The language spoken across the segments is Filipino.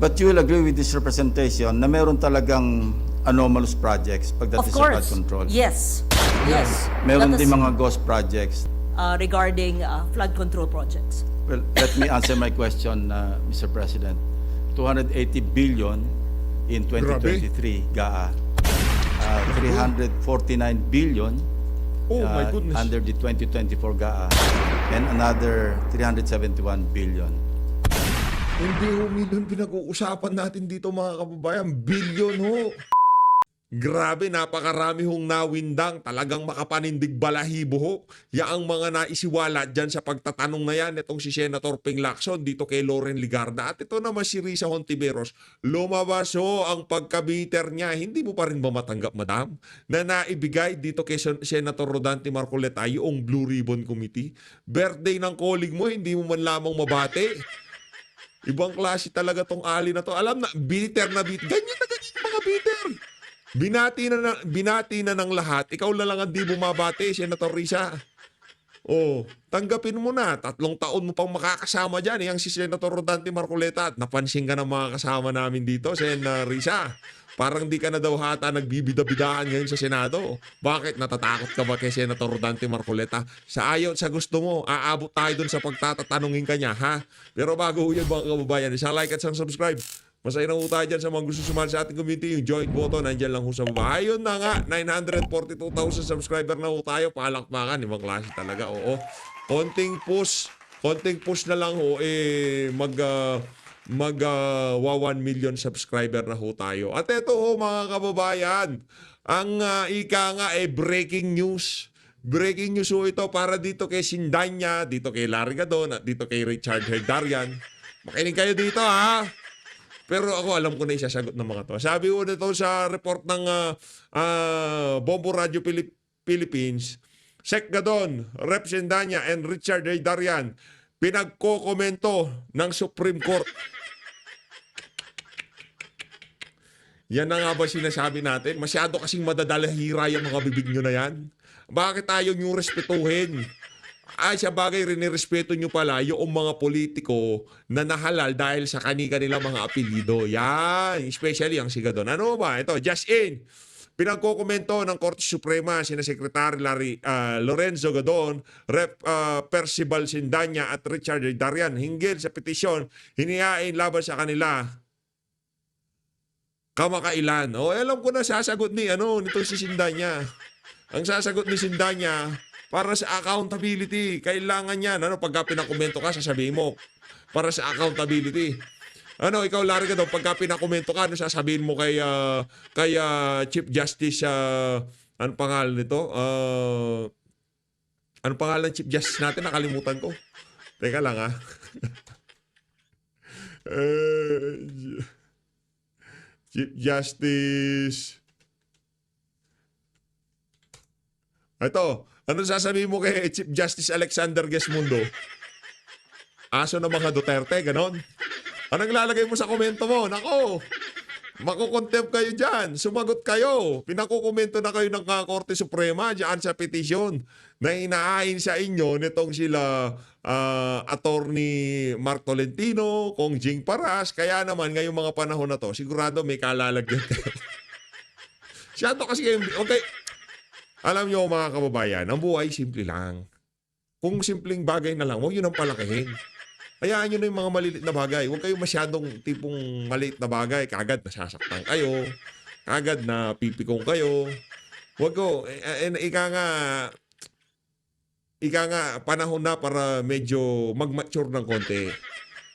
But you will agree with this representation na meron talagang anomalous projects Of pagdating sa flood course. control. Yes. Yes. Meron Let us, din mga ghost projects. regarding flood control projects. Well, let me answer my question, Mr. President. 280 billion in 2023 GAA. 349 billion Oh my goodness. under the 2024 GAA and another 371 billion. Hindi ho milyon pinag-uusapan natin dito mga kababayan. Bilyon ho. Grabe, napakarami hong nawindang. Talagang makapanindig balahibo ho. Yaang mga naisiwala dyan sa pagtatanong na yan. Itong si Senator Ping Lacson dito kay Loren Ligarda. At ito naman si Risa Hontiveros. Lumabas ho ang pagkabiter niya. Hindi mo pa rin ba matanggap, madam? Na naibigay dito kay Senator Rodante Marcoleta yung Blue Ribbon Committee. Birthday ng colleague mo, hindi mo man lamang mabate. Ibang klase talaga tong ali na to. Alam na, bitter na bitter. Ganyan na ganyan yung mga bitter. Binati na ng lahat. Ikaw na lang ang di bumabati, Senator Risa. Oh, tanggapin mo na. 3 taon mo pang makakasama dyan. Yang si Senator Rodante Marcoleta. At napansin ka ng mga kasama namin dito, Sen Risa. Parang di ka na daw hata nagbibida-bidaan ngayon sa Senado. Bakit? Natatakot ka ba kay Senator Rodante Marcoleta? Sa ayaw at sa gusto mo, aabot tayo dun sa pagtatatanungin ka niya, ha? Pero bago yun mga kababayan, isa like at subscribe. Masaya na ho tayo dyan sa mga gusto sumali sa ating community. Yung join button, nandyan lang ho sa baba. Ayun na nga, 942,000 subscriber na ho tayo. Palakpakan, ibang klase talaga. Oo. Konting push na lang ho, mag 1 million subscriber na ho tayo. At ito ho mga kababayan, ang ika nga breaking news. Breaking news ho ito para dito kay Sindanya, dito kay Larry Gadon, at dito kay Richard Herdarian. Makinig kayo dito, ha? Pero ako alam ko na isasagot ng mga to. Sabi ko nito sa report ng Bombo Radio Philippines, Sec Gadon, Rep Sindanya, and Richard Herdarian pinagkokomento ng Supreme Court. Yan na nga ba sinasabi natin? Masyado kasing madadalahira yung mga bibig nyo na yan. Bakit ayaw nyo respetuhin? Ay, sa bagay, rinirespeto nyo pala yung mga politiko na nahalal dahil sa kani-kanila mga apelido. Yan, especially ang siga doon. Ano ba? Ito, just in. Pinagkokomento ng Korte Suprema sina Secretary Lorenzo Gadon, Rep Percival Sindanya at Richard Darian hinggil sa petisyon hinihain laban sa kanila kamakailan. O, alam ko na sasagot nitong si Sindanya. Ang sasagot ni Sindanya, para sa accountability, kailangan yan. Pagka pinakomento ka, sasabihin mo, para sa accountability. Ikaw, Larry, pagka pinakomento ka, sasabihin mo kay Chief Justice, ano pangalan nito? Ano pangalan Chief Justice natin? Nakalimutan ko. Teka lang, ha? Chief Justice. Ito, ano sasabihin mo kay Chief Justice Alexander Gesmundo? Aso ng mga Duterte, ganon? Anong lalagay mo sa komento mo? Nako, makukontempt kayo dyan. Sumagot kayo. Pinakukomento na kayo ng Korte Suprema dyan sa petisyon na inaahin sa inyo nitong sila Attorney Mark Tolentino, Kong Jing Paras. Kaya naman ngayong mga panahon na to, sigurado may kalalagyan kayo. Siyado kasi kayo, okay. Alam nyo mga kababayan, ang buhay simple lang. Kung simpleng bagay na lang, huwag yun ang palakihin. Hayaan nyo na yung mga maliit na bagay. Huwag kayong masyadong tipong maliit na bagay. Kagad nasasaktan kayo. Kagad na pipikong kayo. Huwag ko. Ika nga, panahon na para medyo mag-mature ng konti.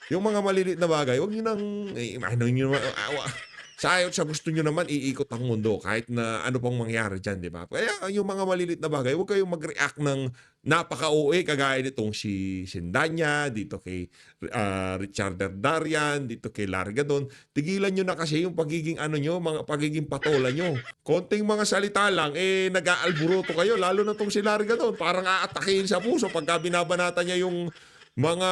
Yung mga maliliit na bagay, huwag nyo nang, sa ayaw sa gusto nyo naman, iikot ang mundo kahit na ano pang mangyari dyan, di ba? Kaya yung mga malilit na bagay, huwag kayong mag-react ng napaka-OA kagaya nitong si Sindanya, dito kay Richard Darian, dito kay Larry Gadon. Tigilan nyo na kasi yung pagiging mga pagiging patola nyo. Konting mga salita lang, nag-aalburuto kayo, lalo na tong si Larry Gadon. Parang aatakihin sa puso pagka binabanata niya yung mga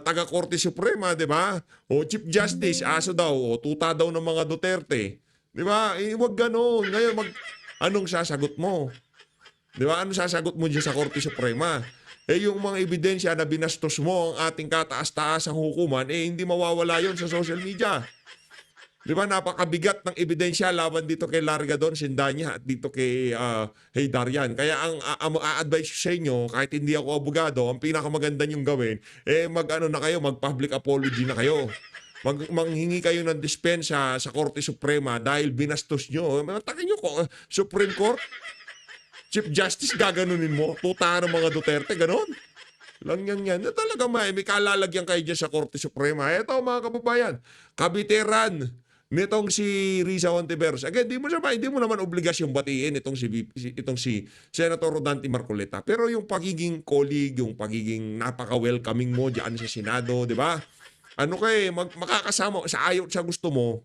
taga-Korte Suprema, di ba? O Chief Justice, aso daw, o tuta daw ng mga Duterte. Di ba? Huwag gano'n. Ngayon, anong sasagot mo? Di ba? Anong sasagot mo dyan sa Korte Suprema? yung mga ebidensya na binastos mo ang ating kataas-taasang hukuman, hindi mawawala yon sa social media. Di ba, napakabigat ng ebidensya laban dito kay Largadon, Sindanya at dito kay Darian. Kaya ang a-advise ko sa inyo, kahit hindi ako abogado, ang pinakamaganda niyong gawin, mag-public apology na kayo. Manghingi kayo ng dispensa sa Korte Suprema dahil binastos nyo. Takin nyo ko, Supreme Court, Chief Justice, gaganunin mo. Tuta ng mga Duterte, ganon. Lang yan. Talaga may kalalagyan kayo dyan sa Korte Suprema. Ito mga kababayan, kabiteran nitong si Risa Hontiveros. Again, hindi mo naman obligasyon batiin itong si Senator Rodante Marcoleta. Pero yung pagiging colleague, yung pagiging napaka-welcoming mo diyan sa Senado, di ba? Makakasama sa ayaw sa gusto mo,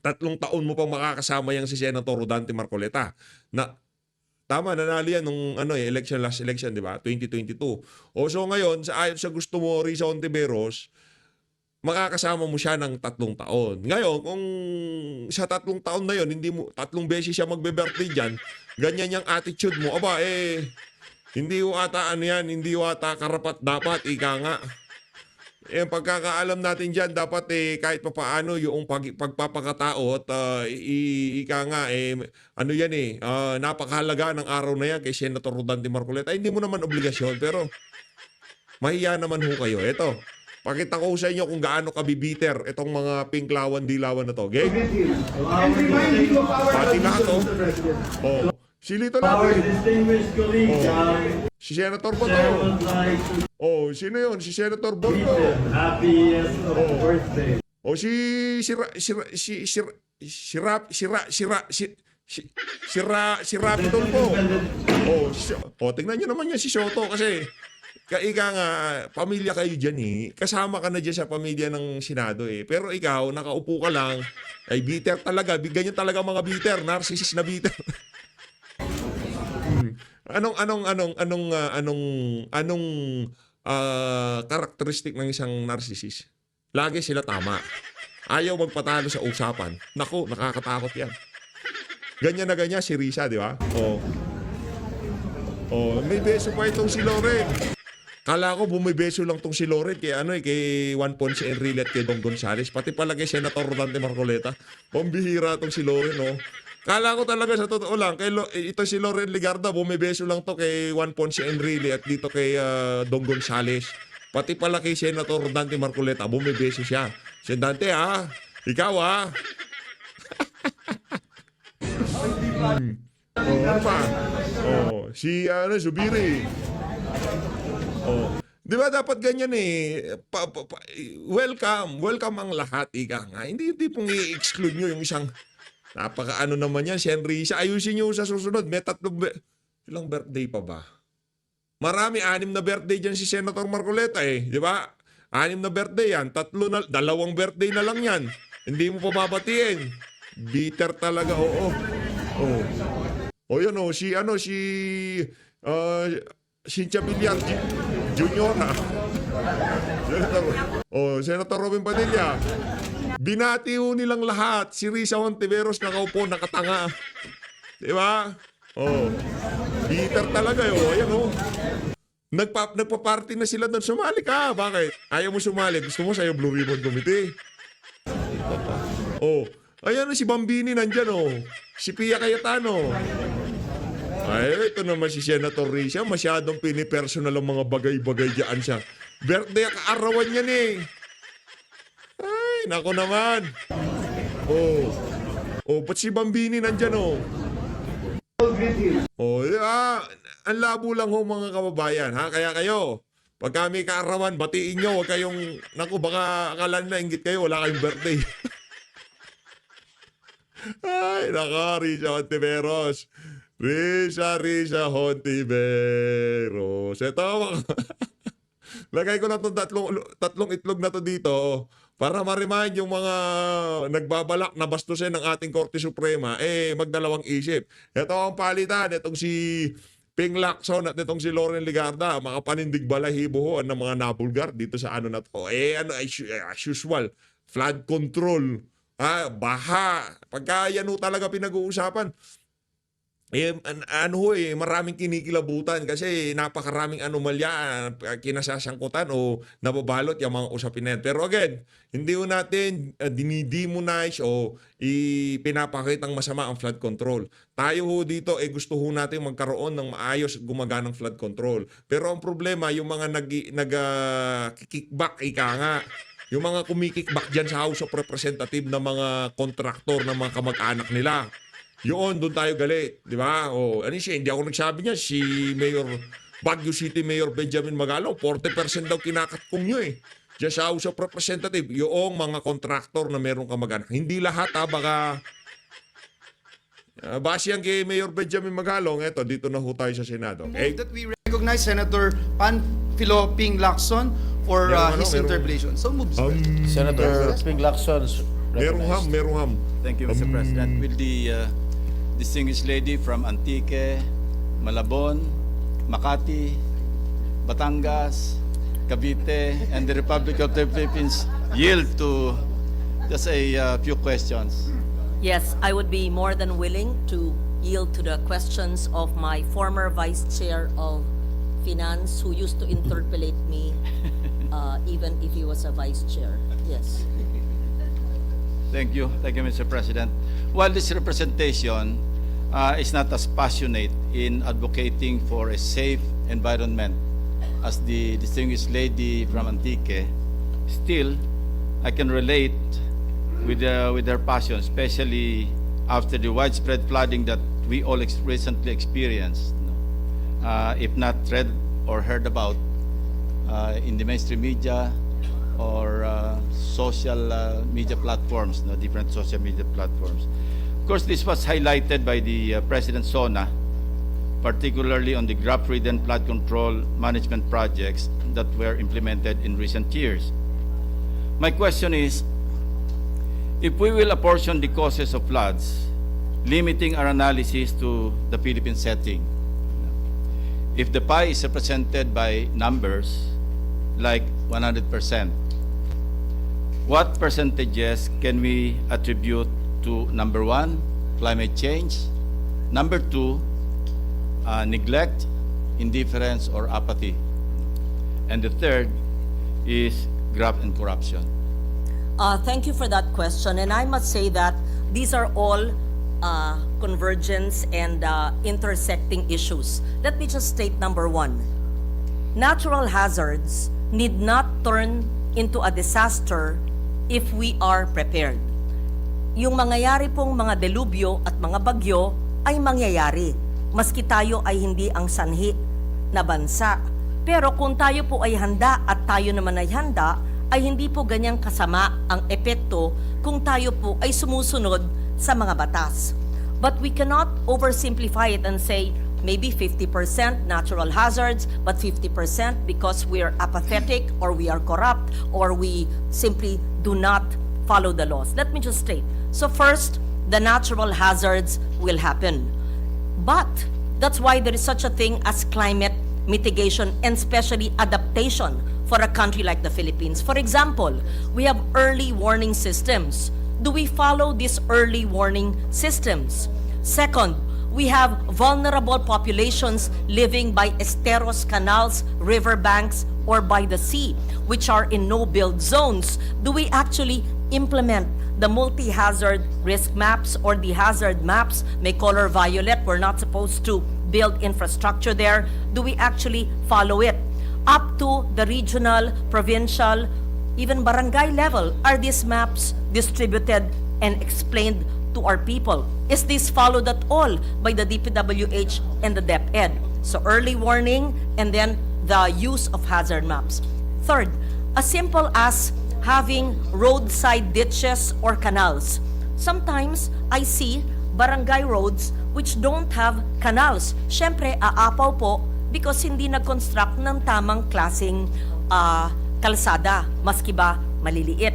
3 taon mo pang makakasama yang si Senator Rodante Marcoleta. Tama, nanalo yan nung last election, di ba? 2022. So ngayon, sa ayaw sa gusto mo, Risa Hontiveros, makakasama mo siya ng 3 taon. Ngayon, kung sa 3 taon na yon, hindi mo 3 beses siya magbe-birthday diyan, ganyan yung attitude mo. Hindi mo ata hindi mo ata karapat dapat ika nga. Pagkakaalam natin diyan, dapat kahit papaano yung pagpapakatao at napakahalaga ng araw na yan kay Senator Rodante Marcoleta. Hindi mo naman obligasyon, pero mahiya naman ho kayo. Ito, pakita ko sa inyo kung gaano kabibiter itong mga pinklawan-dilawan na to. Okay? Pati lahat, si Lito natin. Si Senator Boto. Sino yun? Si Senator Boto. Happy birthday. Si Rapi Tulfo. Tingnan nyo naman yan si Soto kasi ika nga, pamilya kayo dyan Kasama ka na dyan sa pamilya ng Senado Pero ikaw, nakaupo ka lang, ay bitter talaga. Ganyan talaga mga bitter, narcissist na bitter. Anong karakteristik ng isang narcissist? Lagi sila tama. Ayaw magpatalo sa usapan. Naku, nakakatakot yan. Ganyan na ganyan si Risa, di ba? May beso pa itong si Loren. Kala ko bumibeso lang tong si Loren kay Juan Ponce Enrile at kay Dong Gonzales. Pati pala kay Senator Rodante Marcoleta. Pambihira tong si Loren, Kala ko talaga sa totoo lang, ito si Loren Legarda, bumibeso lang to kay Juan Ponce Enrile at dito kay Dong Gonzales. Pati pala kay Senator Rodante Marcoleta, bumibeso siya. Sendante ikaw ano pa? Zubiri. Di ba dapat ganyan welcome ang lahat, ika nga. Hindi pong i-exclude nyo yung isang napaka naman yan, si Risa. Ayusin nyo sa susunod. May 3 ilang birthday pa ba? Marami, 6 na birthday dyan si Senator Marcoleta Di ba? 6 na birthday yan. 2 birthday na lang yan. Hindi mo pa babatiin. Bitter talaga, yan Cynthia Villar Jr. Senator Robin Padilla. Binati nilang lahat. Si Risa Hontiveros nakaupo, nakatanga. Di ba? Bitter talaga Nagpa-party na sila doon. Sumali ka. Bakit? Ayaw mo sumali. Gusto mo sa'yo Blue Ribbon Committee. Ayan si Bambini nandyan Si Pia Cayetano. Ito naman si Senator Risa. Masyadong pinipersonal ang mga bagay-bagay dyan siya. Birthday kaarawan yan Ay, nako naman. Ba't si Bambini nandyan ang labo lang mga kababayan Kaya kayo, pag kami kaarawan, batiin nyo. Huwag kayong, baka akala na inggit kayo, wala kayong birthday. Ay, naka, Risa Hontiveros. Risa Hontiveros. Ito, lagay ko na itong tatlong itlog na to dito para ma-remind yung mga nagbabalak na bastusin ng ating Korte Suprema, magdalawang isip. Ito ang palitan, itong si Ping Lacson at itong si Loren Legarda, mga panindig balahibo ng mga nabulgar dito sa na to. As usual, flood control, baha. Pagka yan talaga pinag-uusapan, maraming kinikilabutan kasi napakaraming anomalya kinasasangkutan o nababalot yung mga usapin na yan. Pero again, hindi ho natin dinidemonize o ipinapakitang masama ang flood control. Tayo ho dito gusto ho natin magkaroon ng maayos gumaganang flood control. Pero ang problema, yung mga kickback, ika nga, yung mga kumikikback dyan sa House of Representative na mga kontraktor ng mga kamag-anak nila. Yun, doon tayo galit, di ba? O, ano siya, hindi ako nagsabi niya, si Baguio City Mayor Benjamin Magalong, 40% daw kinakatkong nyo Diyan sa House of Representative, yung mga kontraktor na meron kamag-anak. Hindi lahat baka base yan kay Mayor Benjamin Magalong, eto, dito na ho tayo sa Senado. Okay? That we recognize Senator Panfilo Ping Lacson for his interpellation. So moves. Senator Ping Lacson. Merong ham. Thank you, Mr. President. Will the distinguished lady from Antique, Malabon, Makati, Batangas, Cavite, and the Republic of the Philippines yield to just a few questions? Yes, I would be more than willing to yield to the questions of my former Vice Chair of Finance who used to interpellate me even if he was a Vice Chair. Yes. Thank you, Mr. President. While this representation is not as passionate in advocating for a safe environment as the distinguished lady from Antique, still, I can relate with their passion, especially after the widespread flooding that we all recently experienced, if not read or heard about in the mainstream media or social media platforms, different social media platforms. Of course, this was highlighted by the President Sona, particularly on the graph-ridden flood control management projects that were implemented in recent years. My question is, if we will apportion the causes of floods, limiting our analysis to the Philippine setting, if the pie is represented by numbers like 100%, what percentages can we attribute to, number one, climate change, number two, neglect, indifference, or apathy, and the third is graft and corruption? Thank you for that question, and I must say that these are all convergence and intersecting issues. Let me just state number one. Natural hazards need not turn into a disaster if we are prepared. Yung mangyayari pong mga delubyo at mga bagyo ay mangyayari, maski tayo ay hindi ang sanhi na bansa. Pero kung tayo po ay handa at tayo naman ay handa, ay hindi po ganyang kasama ang epekto kung tayo po ay sumusunod sa mga batas. But we cannot oversimplify it and say maybe 50% natural hazards, but 50% because we are apathetic or we are corrupt or we simply do not follow the laws. Let me just state. So first, the natural hazards will happen. But that's why there is such a thing as climate mitigation and especially adaptation for a country like the Philippines. For example, we have early warning systems. Do we follow these early warning systems? Second, we have vulnerable populations living by esteros, canals, riverbanks, or by the sea, which are in no-build zones. Do we actually implement the multi-hazard risk maps or the hazard maps? May color violet, we're not supposed to build infrastructure there. Do we actually follow it? Up to the regional, provincial, even barangay level, are these maps distributed and explained to our people? Is this followed at all by the DPWH and the DepEd? So early warning and then the use of hazard maps. Third, as simple as having roadside ditches or canals. Sometimes I see barangay roads which don't have canals. Syempre, aapaw po because hindi nag-construct ng tamang klaseng kalsada, maski ba maliliit.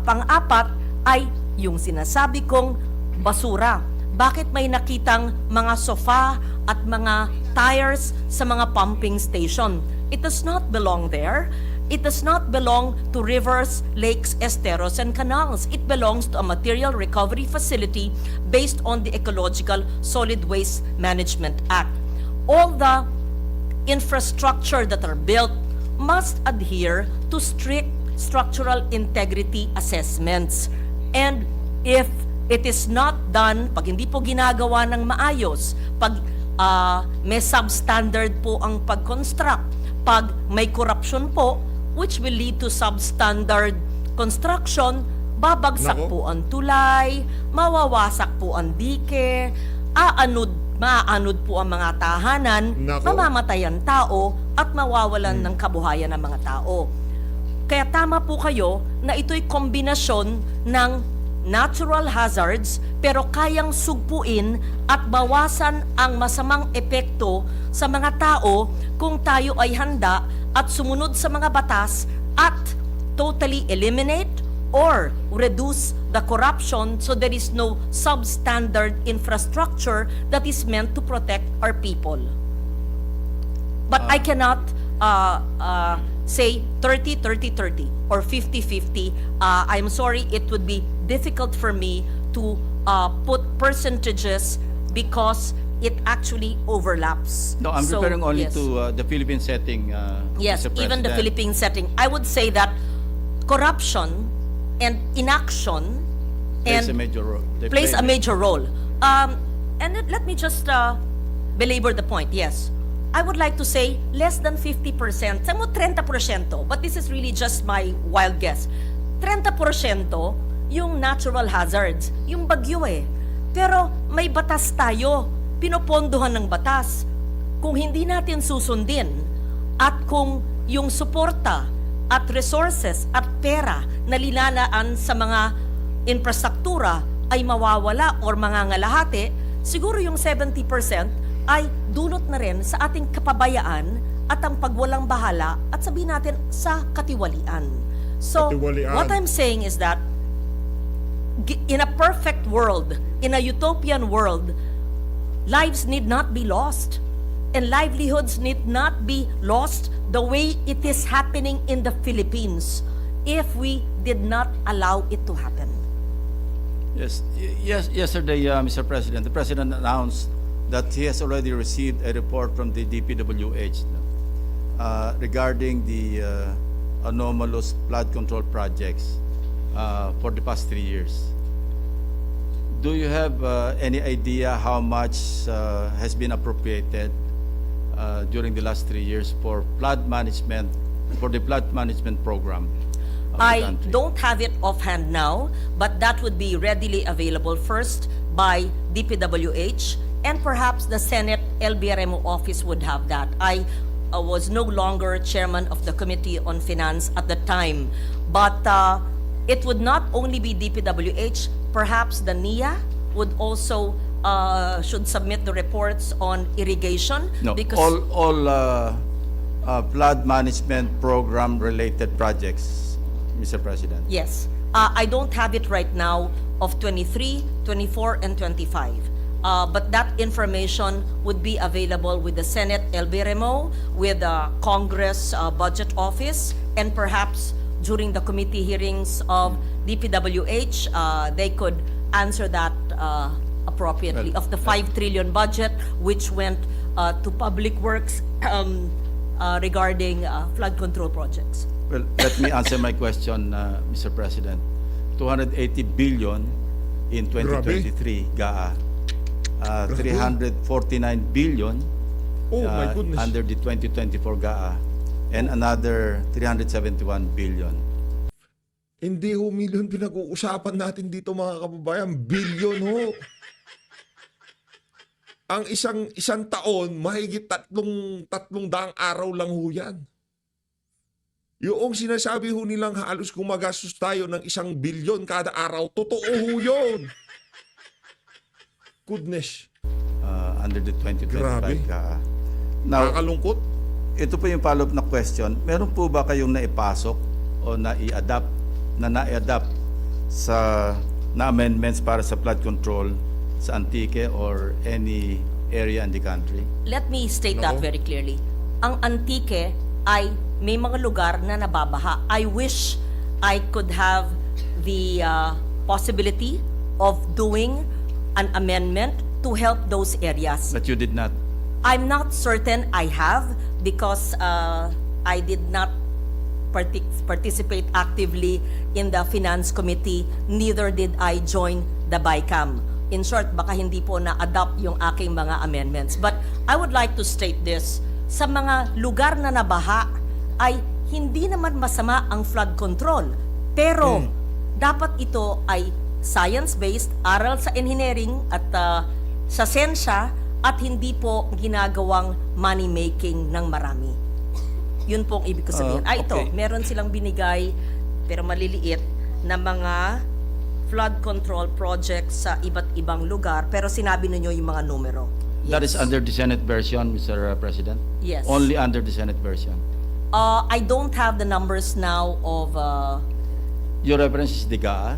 Pang-apat ay yung sinasabi kong basura. Bakit may nakitang mga sofa at mga tires sa mga pumping station? It does not belong there. It does not belong to rivers, lakes, esteros, and canals. It belongs to a material recovery facility based on the Ecological Solid Waste Management Act. All the infrastructure that are built must adhere to strict structural integrity assessments. And if it is not done, pag hindi po ginagawa ng maayos, pag may substandard po ang pag-construct, pag may corruption po, which will lead to substandard construction, babagsak Nako. po ang tulay, mawawasak po ang dike, maaanod po ang mga tahanan, Nako. mamamatay ang tao, at mawawalan ng kabuhayan ng mga tao. Kaya tama po kayo na ito'y kombinasyon ng natural hazards pero kayang sugpuin at bawasan ang masamang epekto sa mga tao kung tayo ay handa at sumunod sa mga batas at totally eliminate or reduce the corruption so there is no substandard infrastructure that is meant to protect our people. But I cannot say 30-30-30 or 50-50. I'm sorry, it would be difficult for me to put percentages because it actually overlaps. No, I'm So, referring only yes. to the Philippine setting, Yes, Mr. even the President. Philippine setting. I would say that corruption and inaction Plays a and major role. They plays play a major role. And let me just belabor the point. Yes, I would like to say less than 50%, sa mo 30%, but this is really just my wild guess. 30% yung natural hazards, yung bagyo eh. Pero may batas tayo, pinopondohan ng batas. Kung hindi natin susundin at kung yung suporta at resources at pera na lilalaan sa mga infrastruktura ay mawawala or mangangalahati, siguro yung 70% ay dulot na rin sa ating kapabayaan at ang pagwalang bahala at sabihin natin sa katiwalian. So, Katiwalian. what I'm saying is that in a perfect world, in a utopian world, lives need not be lost and livelihoods need not be lost the way it is happening in the Philippines if we did not allow it to happen. Yes, yesterday, Mr. President, the President announced that he has already received a report from the DPWH regarding the anomalous flood control projects for the past 3 years. Do you have any idea how much has been appropriated during the last 3 years for flood management, for the flood management program of the I country? don't have it offhand now, but that would be readily available first by DPWH, and perhaps the Senate LBRMO office would have that. I was no longer chairman of the Committee on Finance at the time, but it would not only be DPWH, perhaps the NIA would also should submit the reports on irrigation. No, because all flood management program related projects, Mr. President. Yes. I don't have it right now of 23, 24, and 25. But that information would be available with the Senate LBRMO, with the Congress Budget Office, and perhaps during the committee hearings of DPWH, they could answer that appropriately. Well, Of the 5 trillion budget, which went to public works regarding flood control projects. Well, let me answer my question, Mr. President. 280 billion in 2023, GAA. 349 billion Oh my goodness. under the 2024 GAA, and another 371 billion. Hindi ho milyon pinag-uusapan natin dito mga kababayan. Bilyon ho. Ang isang taon, mahigit tatlong daang araw lang ho yan. Yung sinasabi ho nilang halos gumagastos tayo ng 1 bilyon kada araw, totoo ho yun. Goodness. Under the 2025 Grabe. GAA. Now, Nakakalungkot. ito po yung follow-up na question. Meron po ba kayong naipasok o na-adapt sa amendments para sa flood control sa Antique or any area in the country? Let me state that Nako. very clearly. Ang Antique ay may mga lugar na nababaha. I wish I could have the possibility of doing an amendment to help those areas. But you did not. I'm not certain I have because I did not participate actively in the Finance Committee, neither did I join the BICAM. In short, baka hindi po na-adopt yung aking mga amendments. But I would like to state this, sa mga lugar na nabaha ay hindi naman masama ang flood control. Pero dapat ito ay science-based, aral sa engineering at sa sensya at hindi po ginagawang money-making ng marami. Yun po ang ibig ko sabihin. Ito, Okay. meron silang binigay pero maliliit na mga flood control projects sa iba't ibang lugar pero sinabi ninyo yung mga numero. That is Yes. under the Senate version, Mr. President? Yes. Only under the Senate version. I don't have the numbers now of Your reference is DIGA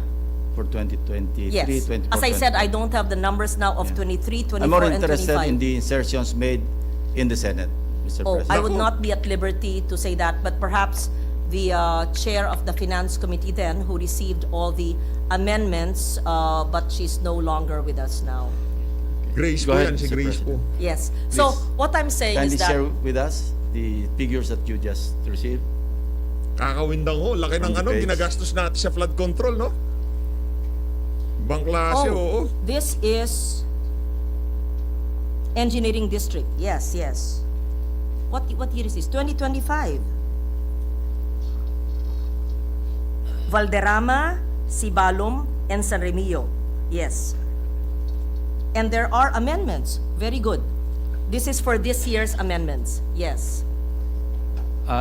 for 2023, yes. 24, As I said, I 25. don't have the numbers now of 23, 24, I'm more and interested 25. in the insertions made in the Senate, Mr. Oh, President. I would not be at liberty to say that, but perhaps the chair of the Finance Committee then, who received all the amendments, but she's no longer with us now. Grace Go po ahead, yan, si Mr. Grace po. President. Yes. So Please, what I'm saying Kindly is that share with us the figures that you just received. Kakawindang ho, laki ng On the page. ginagastos natin sa flood control, no? Ibang klase, oo. this is engineering district. Yes, yes. What year is this? 2025. Valderrama, Sibalom, and San Remillo. Yes. And there are amendments. Very good. This is for this year's amendments. Yes.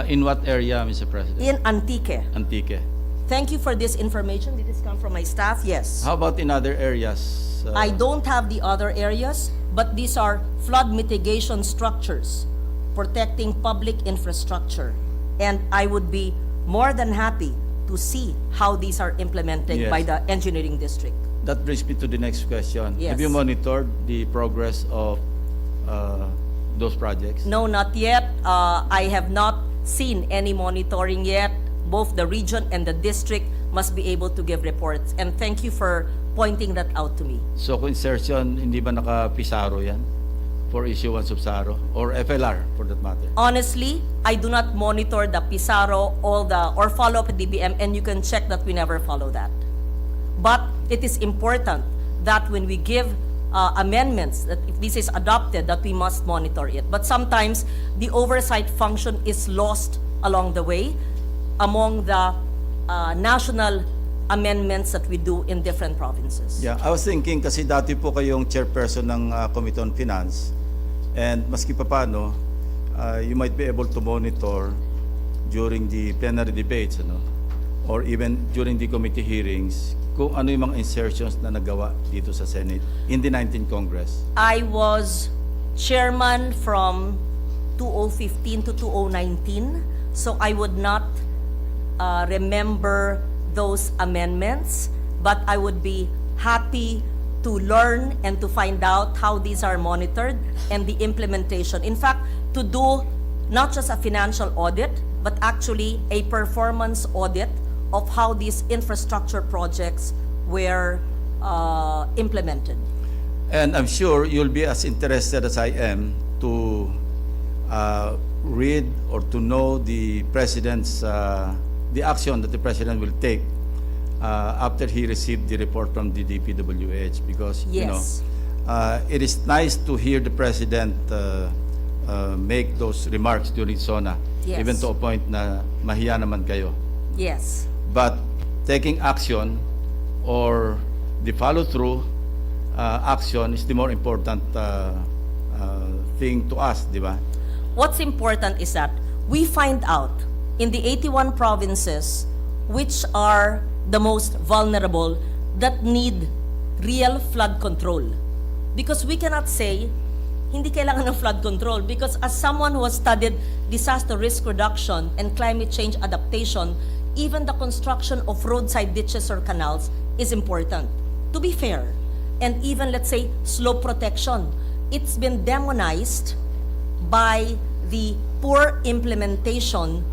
In what area, Mr. President? In Antique. Antique. Thank you for this information. Did this come from my staff? Yes. How about in other areas? I don't have the other areas, but these are flood mitigation structures protecting public infrastructure. And I would be more than happy to see how these are implemented Yes. by the engineering district. That brings me to the next question. Yes. Have you monitored the progress of those projects? No, not yet. I have not seen any monitoring yet. Both the region and the district must be able to give reports. And thank you for pointing that out to me. So kung insertion, hindi ba naka-PISARO yan? For issuance of SARO? Or FLR for that matter? Honestly, I do not monitor the PISARO or follow up the DBM, and you can check that we never follow that. But it is important that when we give amendments, that if this is adopted, that we must monitor it. But sometimes the oversight function is lost along the way among the national amendments that we do in different provinces. Yeah, I was thinking kasi dati po kayong chairperson ng Committee on Finance and maski pa paano, you might be able to monitor during the plenary debates, ano? Or even during the committee hearings kung ano yung mga insertions na nagawa dito sa Senate in the 19th Congress. I was chairman from 2015 to 2019, so I would not remember those amendments, but I would be happy to learn and to find out how these are monitored and the implementation. In fact, to do not just a financial audit, but actually a performance audit of how these infrastructure projects were implemented. And I'm sure you'll be as interested as I am to read or to know the President's, the action that the President will take after he received the report from the DPWH, because, Yes. it is nice to hear the President make those remarks during SONA, Yes. even to a point na mahiya naman kayo. Yes. But taking action or the follow-through action is the more important thing to us, di ba? What's important is that we find out in the 81 provinces which are the most vulnerable that need real flood control. Because we cannot say, hindi kailangan ng flood control, because as someone who has studied disaster risk reduction and climate change adaptation, even the construction of roadside ditches or canals is important, to be fair. And even, let's say, slope protection. It's been demonized by the poor implementation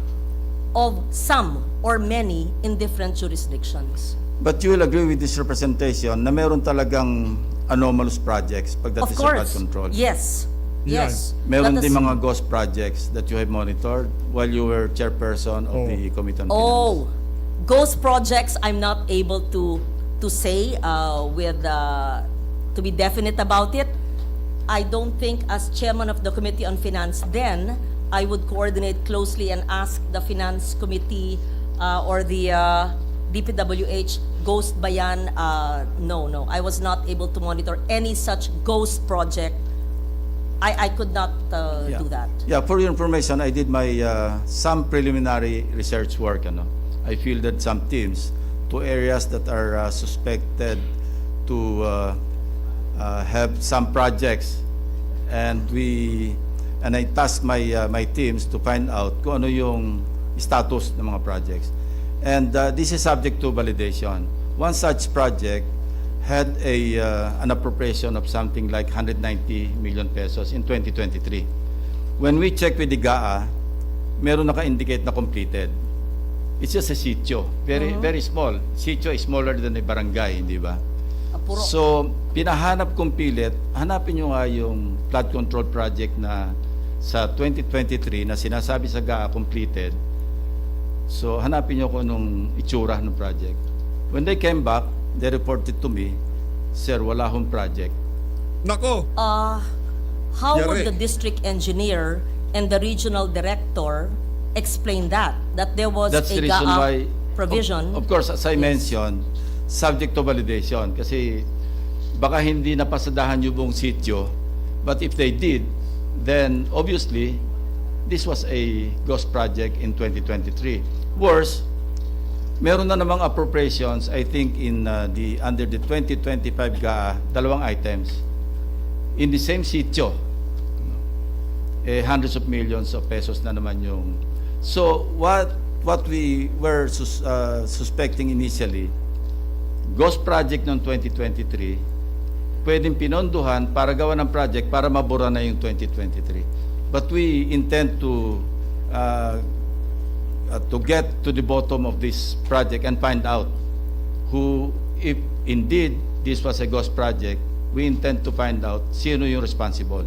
of some or many in different jurisdictions. But you will agree with this representation na meron talagang anomalous projects pagdating Of sa flood course, control. yes, yes. Meron Let us- din mga ghost projects that you have monitored while you were chairperson of the Committee on Finance. Oh, ghost projects, I'm not able to say to be definite about it. I don't think as chairman of the Committee on Finance then, I would coordinate closely and ask the Finance Committee or the DPWH, ghost ba yan? No. I was not able to monitor any such ghost project. I could not do that. Yeah, for your information, I did my some preliminary research work. I fielded some teams to areas that are suspected to have some projects, and I tasked my teams to find out kung ano yung status ng mga projects. And this is subject to validation. One such project had an appropriation of something like 190 million pesos in 2023. When we check with the GAA, meron naka-indicate na completed. It's just a sitio, very small. Sitio is smaller than a barangay, di ba? Puro. So, pinahanap kong pilit, hanapin nyo nga yung flood control project na sa 2023 na sinasabi sa GAA completed. So, hanapin nyo kung anong itsura ng project. When they came back, they reported to me, Sir, wala akong project. Nako! How would Yari. the district engineer and the regional director explain that there was That's a the reason GAA why, provision? of course, as I mentioned, subject to validation. Kasi baka hindi napasadahan yung buong sitio, but if they did, then obviously, this was a ghost project in 2023. Worse, meron na namang appropriations, I think, under the 2025 GAA, dalawang items. In the same sitio, hundreds of millions of pesos na naman yung... So, what we were suspecting initially, ghost project noong 2023, pwedeng pinondohan para gawa ng project para mabura na yung 2023. But we intend to get to the bottom of this project and find out who, if indeed this was a ghost project, we intend to find out sino yung responsible.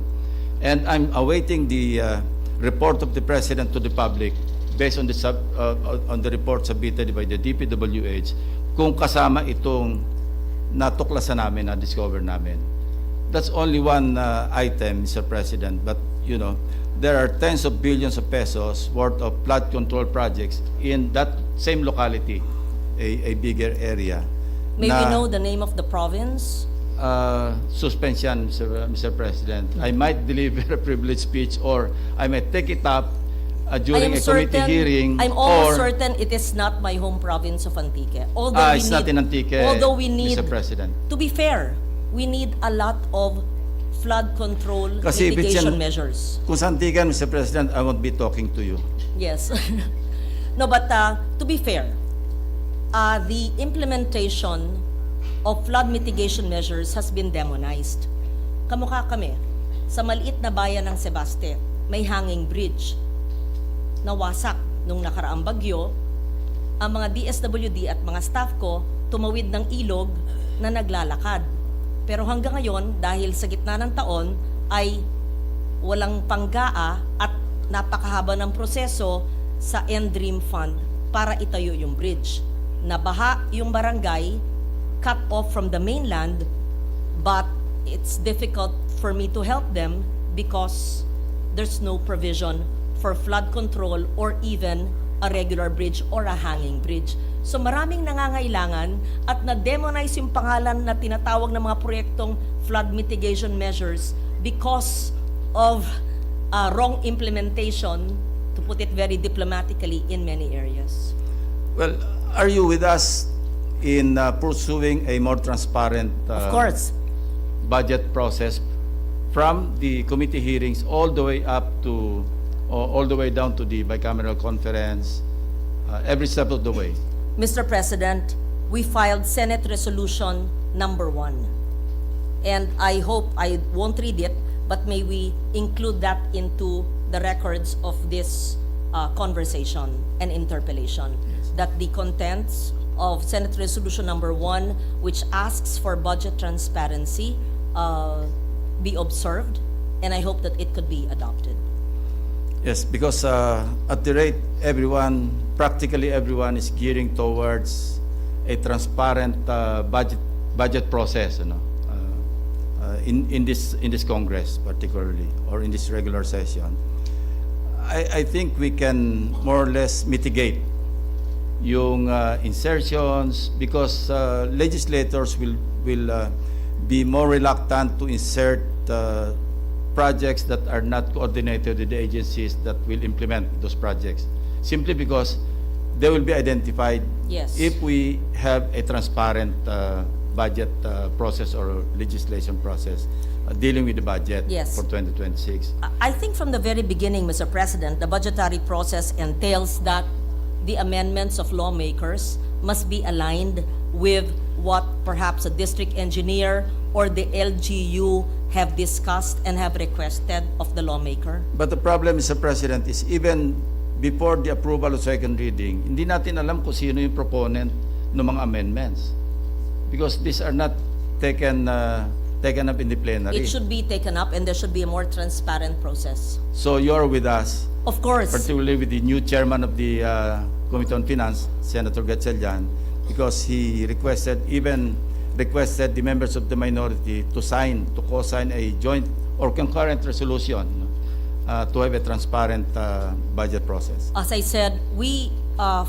And I'm awaiting the report of the President to the public based on the report submitted by the DPWH kung kasama itong natuklasan namin, na-discover namin. That's only one item, Mr. President, but there are tens of billions of pesos worth of flood control projects in that same locality, a bigger area. May we know the name of the province? Suspension, Mr. President. I might deliver a privileged speech, or I might take it up during a committee hearing. I'm almost certain it is not my home province of Antique. Although It's not in Antique, although we need, Mr. President. to be fair, we need a lot of flood control Kasi if it's mitigation yan- measures. Kung santigan, Mr. President, I won't be talking to you. Yes. No, but to be fair, the implementation of flood mitigation measures has been demonized. Kamukha kami, sa maliit na bayan ng Sebaste, may hanging bridge. Nawasak nung nakaraang bagyo, ang mga DSWD at mga staff ko tumawid ng ilog na naglalakad. Pero hanggang ngayon, dahil sa gitna ng taon, ay walang panggaa at napakahaba ng proseso sa NDREAM Fund para itayo yung bridge. Nabaha yung barangay, cut off from the mainland, but it's difficult for me to help them because there's no provision for flood control or even a regular bridge or a hanging bridge. So maraming nangangailangan at na-demonize yung pangalan na tinatawag ng mga proyektong flood mitigation measures because of wrong implementation, to put it very diplomatically, in many areas. Well, are you with us in pursuing a more transparent Of course. budget process from the committee hearings all the way up to, all the way down to the bicameral conference, every step of the way? Mr. President, we filed Senate Resolution number 1. And I hope I won't read it, but may we include that into the records of this conversation and interpellation. That the contents of Senate Resolution number 1, which asks for budget transparency, be observed, and I hope that it could be adopted. Yes, because at the rate practically everyone is gearing towards a transparent budget process, in this Congress particularly, or in this regular session. I think we can more or less mitigate yung insertions because legislators will be more reluctant to insert projects that are not coordinated with the agencies that will implement those projects, simply because they will be identified Yes. if we have a transparent budget process or legislation process dealing with the budget Yes. for 2026. I think from the very beginning, Mr. President, the budgetary process entails that the amendments of lawmakers must be aligned with what perhaps a district engineer or the LGU have discussed and have requested of the lawmaker. But the problem, Mr. President, is even before the approval of second reading, hindi natin alam kung sino yung proponent ng mga amendments. Because these are not taken up in the plenary. It should be taken up and there should be a more transparent process. So you're with us, Of course, particularly with the new chairman of the Committee on Finance, Senator Gatchalian, because he requested the members of the minority to co-sign a joint or concurrent resolution to have a transparent budget process. as I said, we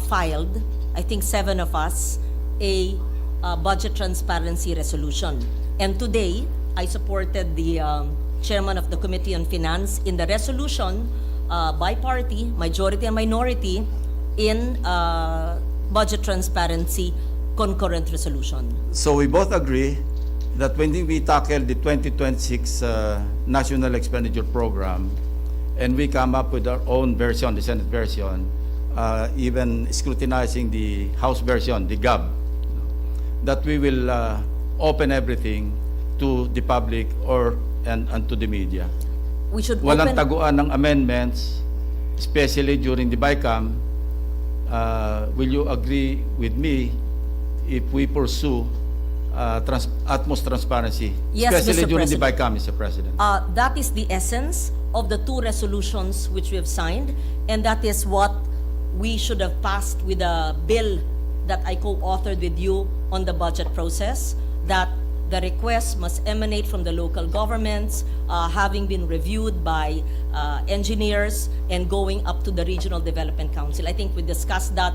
filed, I think 7 of us, a budget transparency resolution. And today, I supported the chairman of the Committee on Finance in the resolution by party, majority and minority, in budget transparency concurrent resolution. So we both agree that when we tackle the 2026 National Expenditure Program and we come up with our own version, the Senate version, even scrutinizing the House version, the GAB, that we will open everything to the public and to the media. We should Walang open... taguan ng amendments, especially during the BICAM. Will you agree with me if we pursue utmost transparency, Yes, especially Mr. during the President. BICAM, Mr. President? That is the essence of the 2 resolutions which we have signed, and that is what we should have passed with a bill that I co-authored with you on the budget process, that the request must emanate from the local governments, having been reviewed by engineers and going up to the Regional Development Council. I think we discussed that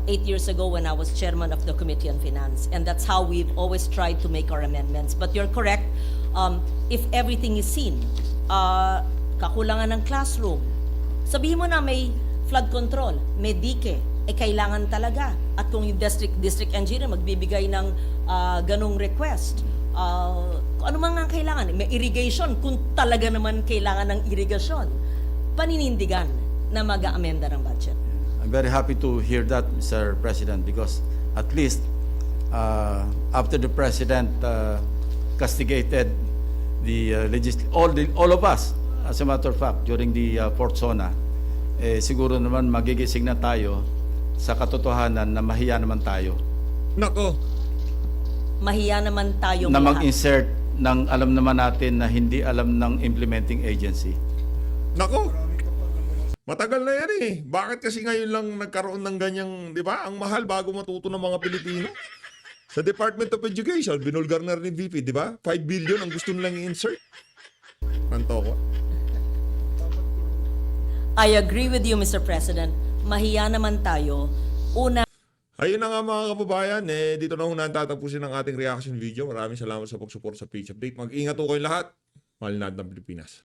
8 years ago when I was chairman of the Committee on Finance, and that's how we've always tried to make our amendments. But you're correct, if everything is seen, kakulangan ng classroom, sabihin mo na may flood control, may dike, kailangan talaga. At kung yung district engineer magbibigay ng ganong request, kung ano man ang kailangan, may irrigation, kung talaga naman kailangan ng irrigation, paninindigan na mag-aamenda ng budget. I'm very happy to hear that, Mr. President, because at least after the President castigated the all of us, as a matter of fact, during the fourth SONA, siguro naman magigising na tayo sa katotohanan na mahiya naman tayo Nako, Mahiya naman tayo na lahat. mag-insert ng alam naman natin na hindi alam ng implementing agency. nako. Matagal na yan eh. Bakit kasi ngayon lang nagkaroon ng ganyang, di ba? Ang mahal bago matuto ng mga Pilipino. Sa Department of Education, binulgar na rin ni VP, di ba? 5 billion ang gusto nilang i-insert. Kanto ko. I agree with you, Mr. President. Mahiya naman tayo. Una, Ayun na nga mga kababayan, dito na ho natatapusin ang ating reaction video. Maraming salamat sa pag-support sa Page Update. Mag-ingat ho kayong lahat. Mahal natin ang Pilipinas.